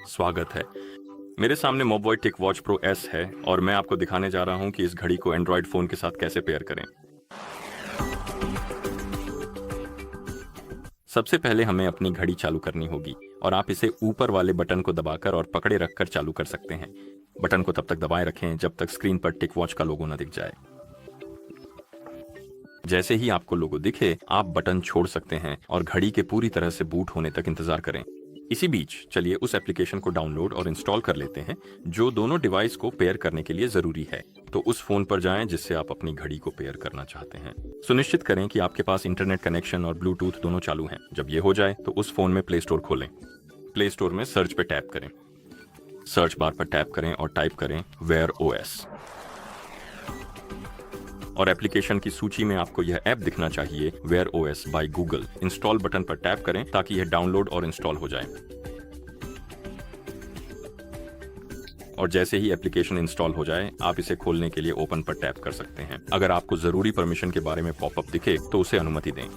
स्वागत है। मेरे सामने मोबवाई टिक वॉच प्रो एस है और मैं आपको दिखाने जा रहा हूं कि इस घड़ी को एंड्रॉयड फ़ोन के साथ कैसे पेयर करें। सबसे पहले हमें अपनी घड़ी चालू करनी होगी और आप इसे ऊपर वाले बटन को दबाकर और पकड़े रखकर चालू कर सकते हैं। बटन को तब तक दबाए रखें जब तक स्क्रीन पर टिक वॉच का लोगो न दिख जाए। जैसे ही आपको लोगो दिखे, आप बटन छोड़ सकते हैं और घड़ी के पूरी तरह से बूट होने तक इंतजार करें। इसी बीच चलिए उस एप्लीकेशन को डाउनलोड और इंस्टॉल कर लेते हैं जो दोनों डिवाइस को पेयर करने के लिए जरूरी है। तो उस फोन पर जाएं जिससे आप अपनी घड़ी को पेयर करना चाहते हैं। सुनिश्चित करें कि आपके पास इंटरनेट कनेक्शन और ब्लूटूथ दोनों चालू हैं। जब ये हो जाए तो उस फोन में प्ले स्टोर खोलें। प्ले स्टोर में सर्च पे टैप करें। सर्च बार पर टैप करें और टाइप करें वेयर ओएस और एप्लीकेशन की सूची में आपको यह ऐप दिखना चाहिए, Wear OS by Google. Install button पर टैप करें ताकि यह डाउनलोड और इंस्टॉल हो जाए। और जैसे ही एप्लीकेशन इंस्टॉल हो जाए, आप इसे खोलने के लिए ओपन पर टैप कर सकते हैं। अगर आपको जरूरी परमिशन के बारे में पॉपअप दिखे तो उसे अनुमति दें।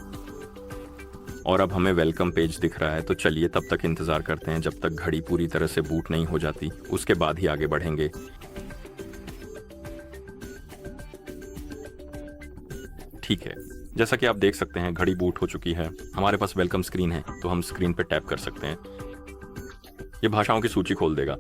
और अब हमें वेलकम पेज दिख रहा है, तो चलिए तब तक इंतजार करते हैं जब तक घड़ी पूरी तरह से बूट नहीं हो जाती। उसके बाद ही आगे बढ़ेंगे। ठीक है, जैसा कि आप देख सकते हैं घड़ी बूट हो चुकी है। हमारे पास वेलकम स्क्रीन है, तो हम स्क्रीन पर टैप कर सकते हैं। ये भाषाओं की सूची खोल देगा।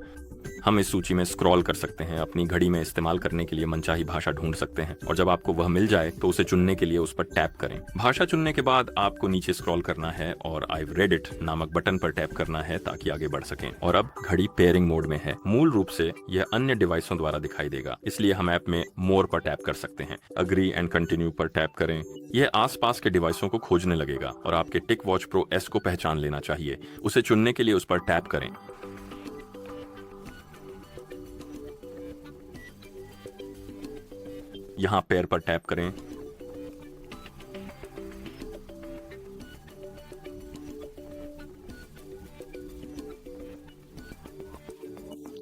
हम इस सूची में स्क्रॉल कर सकते हैं। अपनी घड़ी में इस्तेमाल करने के लिए मनचाही भाषा ढूंढ सकते हैं और जब आपको वह मिल जाए तो उसे चुनने के लिए उस पर टैप करें। भाषा चुनने के बाद आपको नीचे स्क्रॉल करना है और आई रेड इट नामक बटन पर टैप करना है ताकि आगे बढ़ सकें। और अब घड़ी पेयरिंग मोड में है। मूल रूप से यह अन्य डिवाइसों द्वारा दिखाई देगा, इसलिए हम ऐप में मोर पर टैप कर सकते हैं। अग्री एंड कंटिन्यू पर टैप करें। यह आसपास के डिवाइसों को खोजने लगेगा और आपके टिक वॉच प्रो एस को पहचान लेना चाहिए। उसे चुनने के लिए उस पर टैप करें। यहां पेयर पर टैप करें।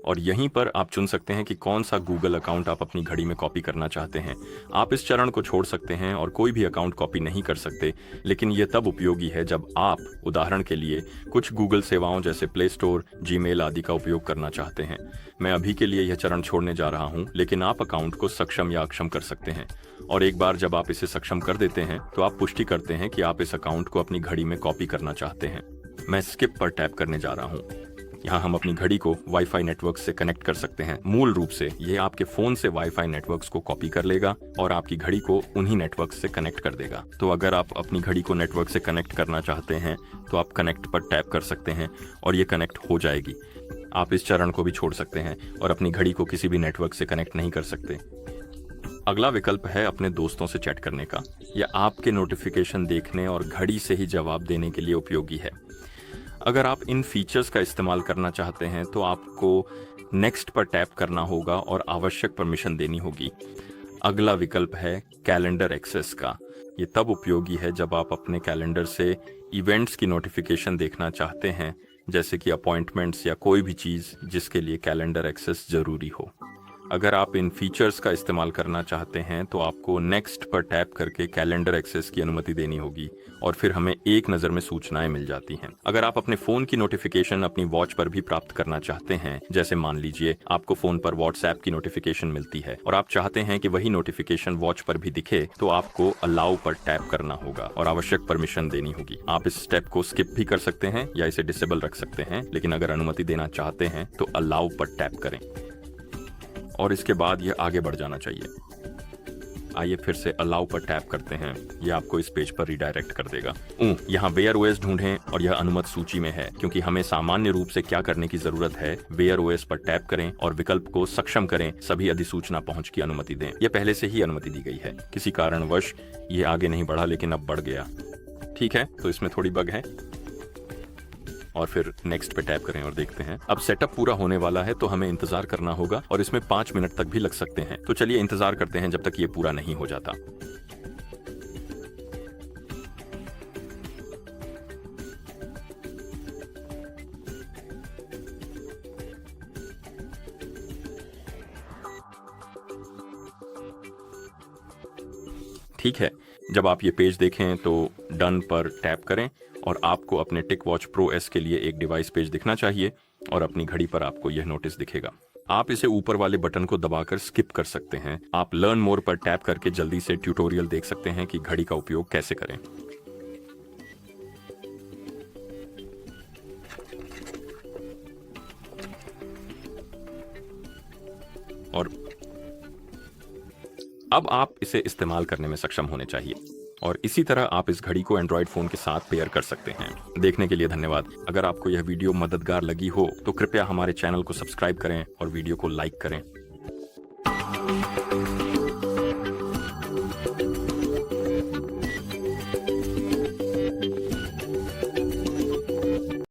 और यहीं पर आप चुन सकते हैं कि कौन सा गूगल अकाउंट आप अपनी घड़ी में कॉपी करना चाहते हैं। आप इस चरण को छोड़ सकते हैं और कोई भी अकाउंट कॉपी नहीं कर सकते, लेकिन यह तब उपयोगी है जब आप उदाहरण के लिए कुछ गूगल सेवाओं जैसे प्ले स्टोर, जीमेल आदि का उपयोग करना चाहते हैं। मैं अभी के लिए यह चरण छोड़ने जा रहा हूं, लेकिन आप अकाउंट को सक्षम या अक्षम कर सकते हैं। और एक बार जब आप इसे सक्षम कर देते हैं तो आप पुष्टि करते हैं कि आप इस अकाउंट को अपनी घड़ी में कॉपी करना चाहते हैं। मैं स्किप पर टैप करने जा रहा हूं। यहाँ हम अपनी घड़ी को वाईफाई नेटवर्क से कनेक्ट कर सकते हैं। मूल रूप से यह आपके फोन से वाईफाई नेटवर्क्स को कॉपी कर लेगा और आपकी घड़ी को उन्हीं नेटवर्क से कनेक्ट कर देगा। तो अगर आप अपनी घड़ी को नेटवर्क से कनेक्ट करना चाहते हैं तो आप कनेक्ट पर टैप कर सकते हैं और ये कनेक्ट हो जाएगी। आप इस चरण को भी छोड़ सकते हैं और अपनी घड़ी को किसी भी नेटवर्क से कनेक्ट नहीं कर सकते। अगला विकल्प है अपने दोस्तों से चैट करने का। यह आपके नोटिफिकेशन देखने और घड़ी से ही जवाब देने के लिए उपयोगी है। अगर आप इन फीचर्स का इस्तेमाल करना चाहते हैं तो आपको नेक्स्ट पर टैप करना होगा और आवश्यक परमिशन देनी होगी। अगला विकल्प है कैलेंडर एक्सेस का। ये तब उपयोगी है जब आप अपने कैलेंडर से इवेंट्स की नोटिफिकेशन देखना चाहते हैं, जैसे कि अपॉइंटमेंट्स या कोई भी चीज़ जिसके लिए कैलेंडर एक्सेस जरूरी हो। अगर आप इन फीचर्स का इस्तेमाल करना चाहते हैं तो आपको नेक्स्ट पर टैप करके कैलेंडर एक्सेस की अनुमति देनी होगी और फिर हमें एक नज़र में सूचनाएं मिल जाती हैं। अगर आप अपने फ़ोन की नोटिफिकेशन अपनी वॉच पर भी प्राप्त करना चाहते हैं, जैसे मान लीजिए आपको फ़ोन पर व्हाट्सएप की नोटिफिकेशन मिलती है और आप चाहते हैं कि वही नोटिफिकेशन वॉच पर भी दिखे, तो आपको अलाउ पर टैप करना होगा और आवश्यक परमिशन देनी होगी। आप इस स्टेप को स्किप भी कर सकते हैं या इसे डिसेबल रख सकते हैं, लेकिन अगर अनुमति देना चाहते हैं तो अलाउ पर टैप करें और इसके बाद यह आगे बढ़ जाना चाहिए। आइए फिर से अलाउ पर टैप करते हैं। यह आपको इस पेज पर रिडायरेक्ट कर देगा। यहाँ वेयर ओएस ढूंढें और यह अनुमत सूची में है, क्योंकि हमें सामान्य रूप से क्या करने की जरूरत है। वेयर ओएस पर टैप करें और विकल्प को सक्षम करें, सभी अधिसूचना पहुंच की अनुमति दें। यह पहले से ही अनुमति दी गई है। किसी कारणवश ये आगे नहीं बढ़ा, लेकिन अब बढ़ गया। ठीक है, तो इसमें थोड़ी बग है। और फिर नेक्स्ट पे टैप करें और देखते हैं। अब सेटअप पूरा होने वाला है, तो हमें इंतजार करना होगा और इसमें 5 मिनट तक भी लग सकते हैं। तो चलिए इंतजार करते हैं जब तक ये पूरा नहीं हो जाता। ठीक है, जब आप ये पेज देखें तो डन पर टैप करें और आपको अपने टिक वॉच प्रो एस के लिए एक डिवाइस पेज दिखना चाहिए। और अपनी घड़ी पर आपको यह नोटिस दिखेगा। आप इसे ऊपर वाले बटन को दबाकर स्किप कर सकते हैं। आप लर्न मोर पर टैप करके जल्दी से ट्यूटोरियल देख सकते हैं कि घड़ी का उपयोग कैसे करें। और अब आप इसे इस्तेमाल करने में सक्षम होने चाहिए। और इसी तरह आप इस घड़ी को एंड्रॉयड फोन के साथ पेयर कर सकते हैं। देखने के लिए धन्यवाद। अगर आपको यह वीडियो मददगार लगी हो तो कृपया हमारे चैनल को सब्सक्राइब करें और वीडियो को लाइक करें।